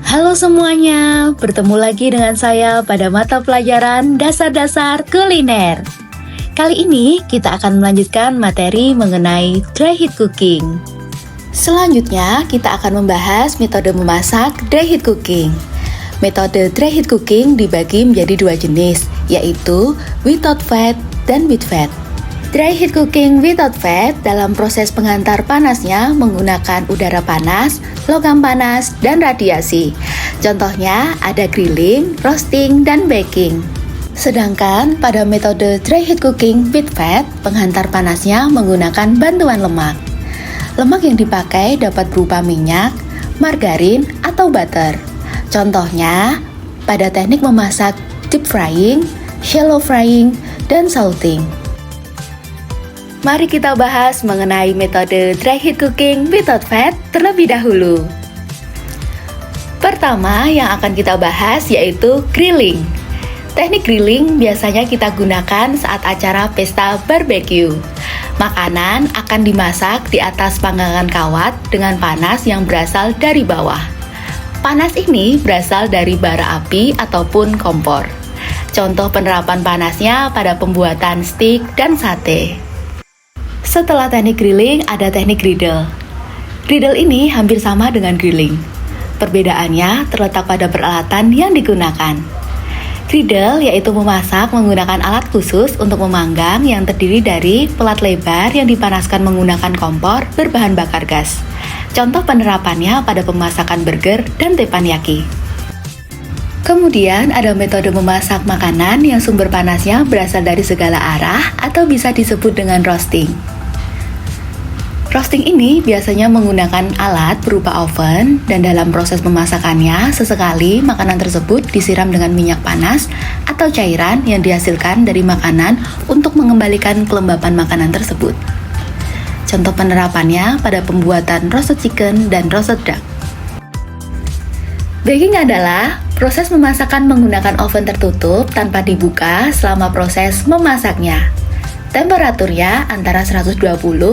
Halo semuanya, bertemu lagi dengan saya pada mata pelajaran Dasar-Dasar Kuliner. Kali ini kita akan melanjutkan materi mengenai dry heat cooking. Selanjutnya kita akan membahas metode memasak dry heat cooking. Metode dry heat cooking dibagi menjadi dua jenis, yaitu without fat dan with fat. Dry heat cooking without fat dalam proses pengantar panasnya menggunakan udara panas, logam panas, dan radiasi. Contohnya ada grilling, roasting, dan baking. Sedangkan pada metode dry heat cooking with fat, penghantar panasnya menggunakan bantuan lemak. Lemak yang dipakai dapat berupa minyak, margarin, atau butter. Contohnya pada teknik memasak deep frying, shallow frying, dan sauteing. Mari kita bahas mengenai metode dry heat cooking without fat terlebih dahulu. Pertama yang akan kita bahas yaitu grilling. Teknik grilling biasanya kita gunakan saat acara pesta barbecue. Makanan akan dimasak di atas panggangan kawat dengan panas yang berasal dari bawah. Panas ini berasal dari bara api ataupun kompor. Contoh penerapan panasnya pada pembuatan steak dan sate. Setelah teknik grilling, ada teknik griddle. Griddle ini hampir sama dengan grilling. Perbedaannya terletak pada peralatan yang digunakan. Griddle yaitu memasak menggunakan alat khusus untuk memanggang yang terdiri dari pelat lebar yang dipanaskan menggunakan kompor berbahan bakar gas. Contoh penerapannya pada pemasakan burger dan teppanyaki. Kemudian ada metode memasak makanan yang sumber panasnya berasal dari segala arah atau bisa disebut dengan roasting. Roasting ini biasanya menggunakan alat berupa oven dan dalam proses memasakannya sesekali makanan tersebut disiram dengan minyak panas atau cairan yang dihasilkan dari makanan untuk mengembalikan kelembapan makanan tersebut. Contoh penerapannya pada pembuatan roasted chicken dan roasted duck. Baking adalah proses memasakkan menggunakan oven tertutup tanpa dibuka selama proses memasaknya. Temperaturnya antara 120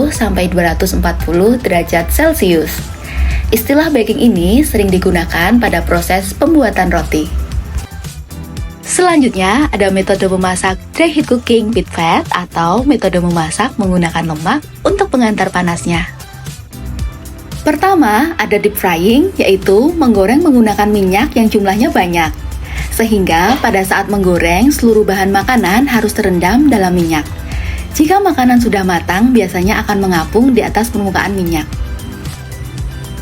sampai 240 derajat Celcius. Istilah baking ini sering digunakan pada proses pembuatan roti. Selanjutnya ada metode memasak dry heat cooking with fat atau metode memasak menggunakan lemak untuk pengantar panasnya. Pertama, ada deep frying, yaitu menggoreng menggunakan minyak yang jumlahnya banyak. Sehingga pada saat menggoreng, seluruh bahan makanan harus terendam dalam minyak. Jika makanan sudah matang, biasanya akan mengapung di atas permukaan minyak.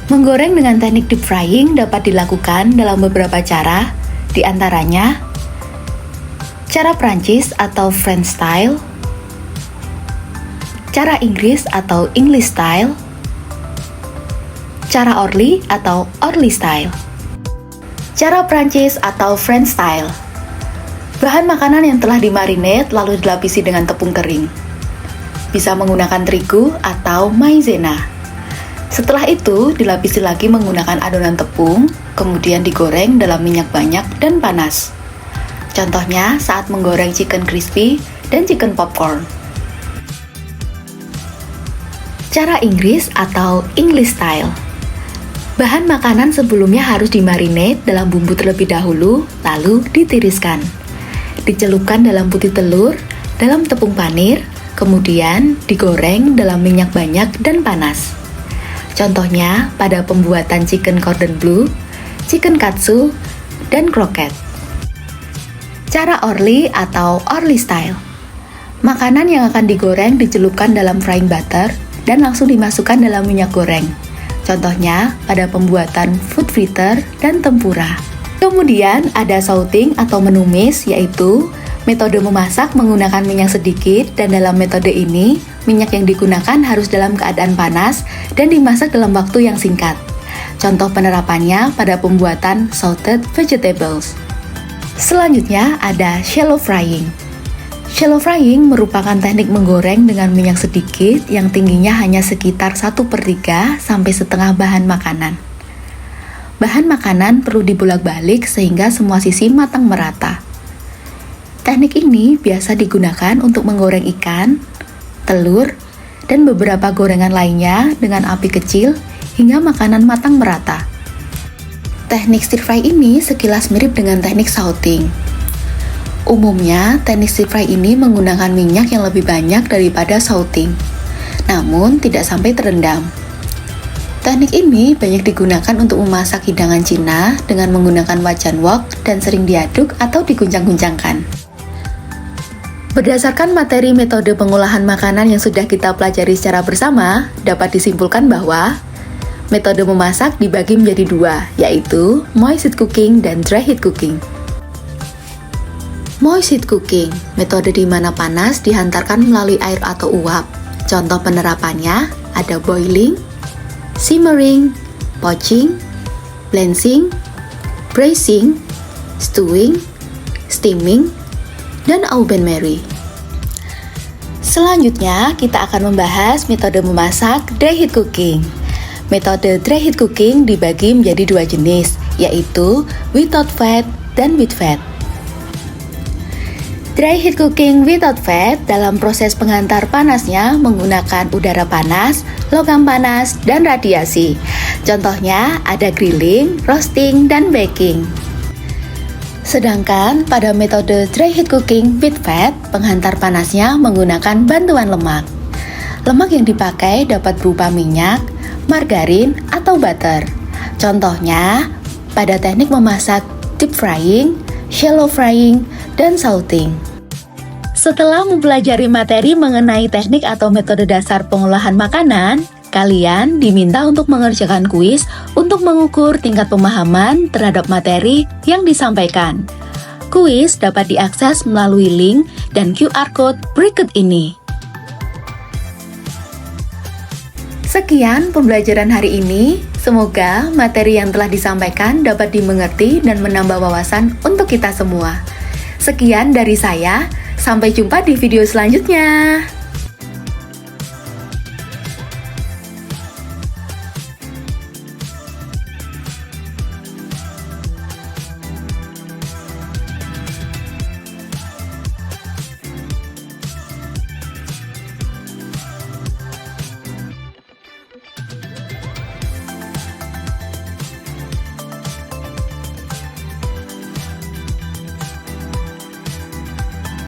Menggoreng dengan teknik deep frying dapat dilakukan dalam beberapa cara, di antaranya cara Prancis atau French style, cara Inggris atau English style, cara Orly atau Orly style. Cara Prancis atau French style. Bahan makanan yang telah dimarinate lalu dilapisi dengan tepung kering. Bisa menggunakan terigu atau maizena. Setelah itu dilapisi lagi menggunakan adonan tepung, kemudian digoreng dalam minyak banyak dan panas. Contohnya saat menggoreng chicken crispy dan chicken popcorn. Cara Inggris atau English style. Bahan makanan sebelumnya harus dimarinate dalam bumbu terlebih dahulu, lalu ditiriskan. Dicelupkan dalam putih telur, dalam tepung panir, kemudian digoreng dalam minyak banyak dan panas. Contohnya pada pembuatan chicken cordon bleu, chicken katsu, dan kroket. Cara Orly atau Orly style. Makanan yang akan digoreng dicelupkan dalam frying butter dan langsung dimasukkan dalam minyak goreng. Contohnya pada pembuatan food fritter dan tempura. Kemudian ada sauteing atau menumis, yaitu metode memasak menggunakan minyak sedikit, dan dalam metode ini minyak yang digunakan harus dalam keadaan panas dan dimasak dalam waktu yang singkat. Contoh penerapannya pada pembuatan sauteed vegetables. Selanjutnya ada shallow frying. Shallow frying merupakan teknik menggoreng dengan minyak sedikit yang tingginya hanya sekitar 1/3 sampai setengah bahan makanan. Bahan makanan perlu dibolak-balik sehingga semua sisi matang merata. Teknik ini biasa digunakan untuk menggoreng ikan, telur, dan beberapa gorengan lainnya dengan api kecil hingga makanan matang merata. Teknik stir fry ini sekilas mirip dengan teknik sauteing. Umumnya, teknik stir fry ini menggunakan minyak yang lebih banyak daripada sauteing, namun tidak sampai terendam. Teknik ini banyak digunakan untuk memasak hidangan Cina dengan menggunakan wajan wok dan sering diaduk atau diguncang-guncangkan. Berdasarkan materi metode pengolahan makanan yang sudah kita pelajari secara bersama, dapat disimpulkan bahwa metode memasak dibagi menjadi dua, yaitu moist heat cooking dan dry heat cooking. Moist heat cooking, metode di mana panas dihantarkan melalui air atau uap. Contoh penerapannya ada boiling, simmering, poaching, blanching, braising, stewing, steaming, dan au bain-marie. Selanjutnya, kita akan membahas metode memasak dry heat cooking. Metode dry heat cooking dibagi menjadi dua jenis, yaitu without fat dan with fat. Dry heat cooking without fat dalam proses pengantar panasnya menggunakan udara panas, logam panas, dan radiasi. Contohnya ada grilling, roasting, dan baking. Sedangkan pada metode dry heat cooking with fat, penghantar panasnya menggunakan bantuan lemak. Lemak yang dipakai dapat berupa minyak, margarin, atau butter. Contohnya pada teknik memasak deep frying, shallow frying, dan sauteing. Setelah mempelajari materi mengenai teknik atau metode dasar pengolahan makanan, kalian diminta untuk mengerjakan kuis untuk mengukur tingkat pemahaman terhadap materi yang disampaikan. Kuis dapat diakses melalui link dan QR code berikut ini. Sekian pembelajaran hari ini. Semoga materi yang telah disampaikan dapat dimengerti dan menambah wawasan untuk kita semua. Sekian dari saya. Sampai jumpa di video selanjutnya.